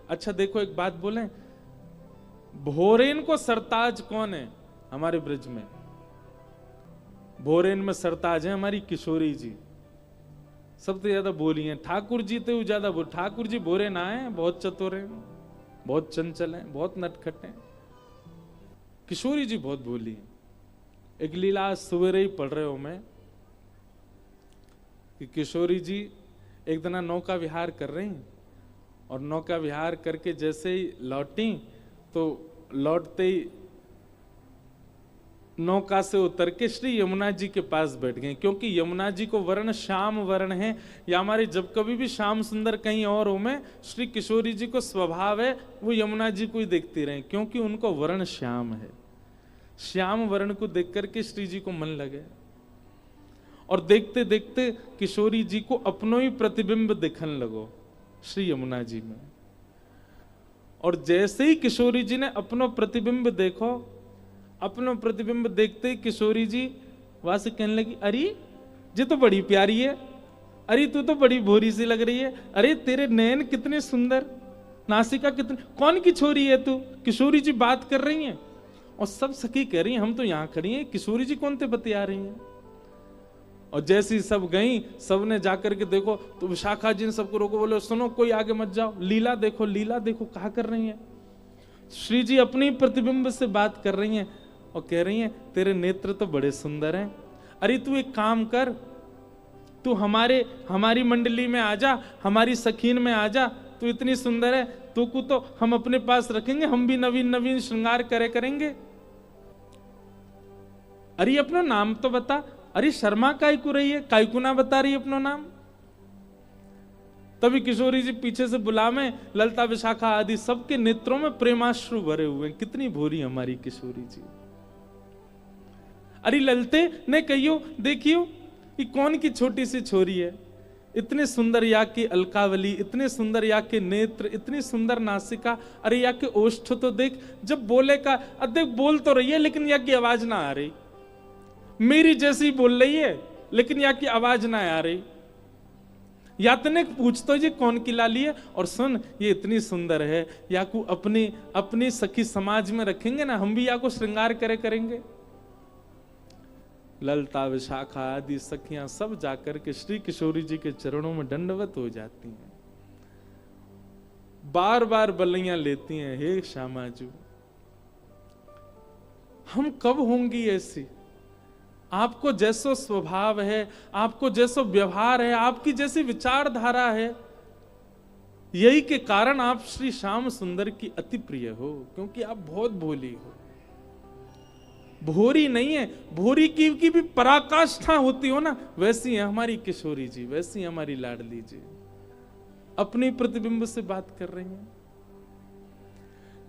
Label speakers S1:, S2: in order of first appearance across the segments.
S1: अच्छा देखो एक बात बोले, भोरेन को सरताज कौन है हमारे ब्रज में? भोरेन में सरताज है हमारी किशोरी जी, सबसे ज्यादा बोली है। ठाकुर जी तो ज्यादा बोल, ठाकुर जी भोरे ना है, बहुत चतुर हैं, बहुत चंचल हैं, बहुत नटखट हैं। किशोरी जी बहुत बोली है। एक लीला सवेरे ही पढ़ रहे हो मैं कि किशोरी जी एक दिन नौका विहार कर रही हैं और नौका विहार करके जैसे ही लौटी तो लौटते ही नौका से उतर के श्री यमुना जी के पास बैठ गए, क्योंकि यमुना जी को वर्ण श्याम वर्ण है। या हमारे जब कभी भी श्याम सुंदर कहीं और हो में, श्री किशोरी जी को स्वभाव है वो यमुना जी को ही देखती रहे, क्योंकि उनको वर्ण श्याम है। श्याम वर्ण को देख करके श्री जी को मन लगे और देखते देखते किशोरी जी को अपनो ही प्रतिबिंब दिखने लगो श्री यमुना जी में। और जैसे ही किशोरी जी ने अपनो प्रतिबिंब देखो, अपनो प्रतिबिंब देखते ही किशोरी जी वहां से कहने लगी, अरे ये तो बड़ी प्यारी है, अरे तू तो बड़ी भोरी सी लग रही है, अरे तेरे नयन कितने सुंदर, नासिका कितनी, कौन की छोरी है तू? किशोरी जी बात कर रही हैं और सब सखी कह रही हैं हम तो यहां खड़ी हैं, किशोरी जी कौन ते बतिया रही हैं। और जैसी सब गई, सबने जाकर के देखो तो विशाखा जी ने सबको रोको, बोले सुनो कोई आगे मत जाओ, लीला देखो, लीला देखो क्या कर रही हैं। श्री जी अपनी प्रतिबिंब से बात कर रही हैं और कह रही हैं तेरे नेत्र तो बड़े सुंदर हैं, अरे तू एक काम कर, तू हमारी मंडली में आ जा, हमारी सखीन में आ जा, तू इतनी सुंदर है, तू को तो हम अपने पास रखेंगे, हम भी नवीन नवीन श्रृंगार करेंगे। अरे अपना नाम तो बता, अरे शर्मा काय को रही है, काय को ना बता रही अपना नाम। तभी किशोरी जी पीछे से बुला में ललता विशाखा आदि सबके नेत्रों में प्रेमाश्रु भरे हुए, कितनी भोरी हमारी किशोरी जी। अरे ललते ने कहियो देखियो ये कौन की छोटी सी छोरी है, इतने सुंदर या की अलकावली, इतने सुंदर या के नेत्र, इतनी सुंदर नासिका, अरे या के ओष्ठ तो देख, जब बोले का देख बोल तो रही है लेकिन या की आवाज ना आ रही, मेरी जैसी बोल रही है लेकिन या की आवाज ना आ रही। यातने पूछतो ये कौन की लाली है, और सुन ये इतनी सुंदर है, या को अपनी सखी समाज में रखेंगे ना, हम भी या को श्रृंगार करेंगे। ललता विशाखा आदि सखियां सब जाकर के श्री किशोरी जी के चरणों में दंडवत हो जाती हैं, बार बार बल्लियां लेती हैं, हे श्यामाजू हम कब होंगी ऐसी, आपको जैसो स्वभाव है, आपको जैसो व्यवहार है, आपकी जैसी विचारधारा है, यही के कारण आप श्री श्याम सुंदर की अति प्रिय हो, क्योंकि आप बहुत भोली हो। भोरी नहीं है, भोरी की भी पराकाष्ठा होती हो ना, वैसी है हमारी किशोरी जी, वैसी है हमारी लाडली जी, अपनी प्रतिबिंब से बात कर रही हैं।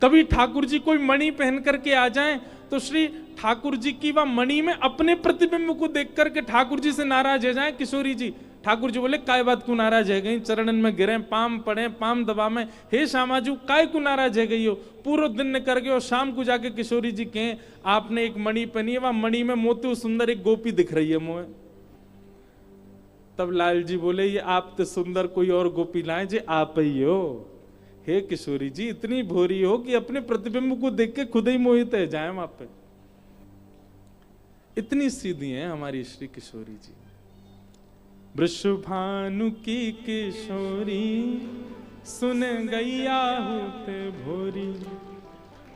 S1: कभी ठाकुर जी कोई मणि पहन करके आ जाएं तो श्री ठाकुर जी की वह मणि में अपने प्रतिबिंब को देख करके ठाकुर जी से नाराज हो जाए किशोरी जी। ठाकुर जी बोले काय बात को नाराज है गई, चरणन में गिरे, पाम पड़े, पाम दबा में, हे श्यामाजू काय को नाराज है गई हो, पूरा दिन ने कर गए और शाम को जाके किशोरी जी कहें आपने एक मणि पहनी है, वह मणि में मोती सुंदर एक गोपी दिख रही है मुझे। तब लाल जी बोले ये आप तो सुंदर कोई और गोपी लाए जे आप ही हो। हे किशोरी जी इतनी भोरी हो कि अपने प्रतिबिंब को देख के खुद ही मोहित है जाए वहां पे, इतनी सीधी है हमारी श्री किशोरी जी। वृषभानु की किशोरी सुन गैया होते भोरी,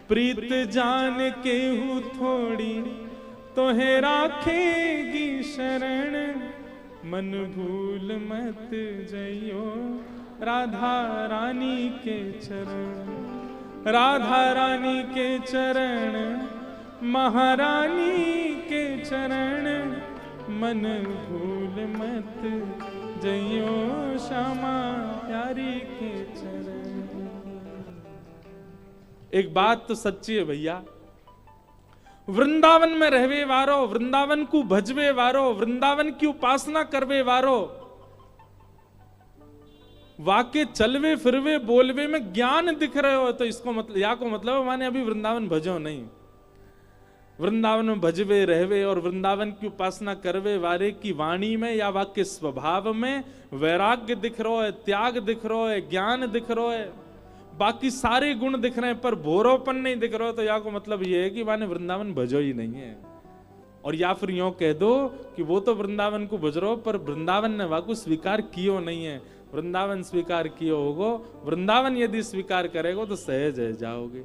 S1: प्रीत जान के हूँ थोड़ी तो है राखेगी शरण, मन भूल मत जइयो राधा रानी के चरण, राधा रानी के चरण, महारानी के चरण, मन भूल मत जइयो श्यामा प्यारी के चरण। एक बात तो सच्ची है भैया, वृंदावन में रहवे वारो, वृंदावन को भजवे वारो, वृंदावन की उपासना करवे वारो, वाके चलवे फिरवे बोलवे में ज्ञान दिख रहे हो तो इसको मतलब या को मतलब माने अभी वृंदावन भजो नहीं। वृंदावन में भजवे रहवे और वृंदावन की उपासना करवे वारे की वाणी में या वाक्य स्वभाव में वैराग्य दिख रहा है, त्याग दिख रहा है, ज्ञान दिख रहा है, बाकी सारे गुण दिख रहे हैं पर भोरोपन नहीं दिख रहा, तो या को मतलब ये है कि माने वृंदावन भजो ही नहीं है। और या फिर यूं कह दो कि वो तो वृंदावन को भज रहो पर वृंदावन ने वाकु स्वीकार कियो नहीं है। वृंदावन स्वीकार कियो होगो, वृंदावन यदि स्वीकार करेगो तो सहज है जाओगे,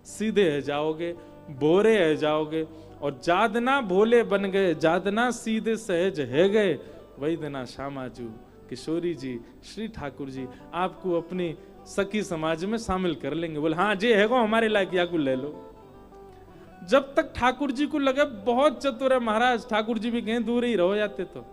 S1: सीधे है जाओगे, बोरे है जाओगे। और जादना भोले बन गए, जादना सीधे सहज है गए, वही देना श्यामाजू किशोरी जी, श्री ठाकुर जी आपको अपनी सखी समाज में शामिल कर लेंगे। बोले हाँ जे है हमारे लायक या को ले लो। जब तक ठाकुर जी को लगे बहुत चतुर है महाराज, ठाकुर जी भी कहें दूर ही रहो जाते तो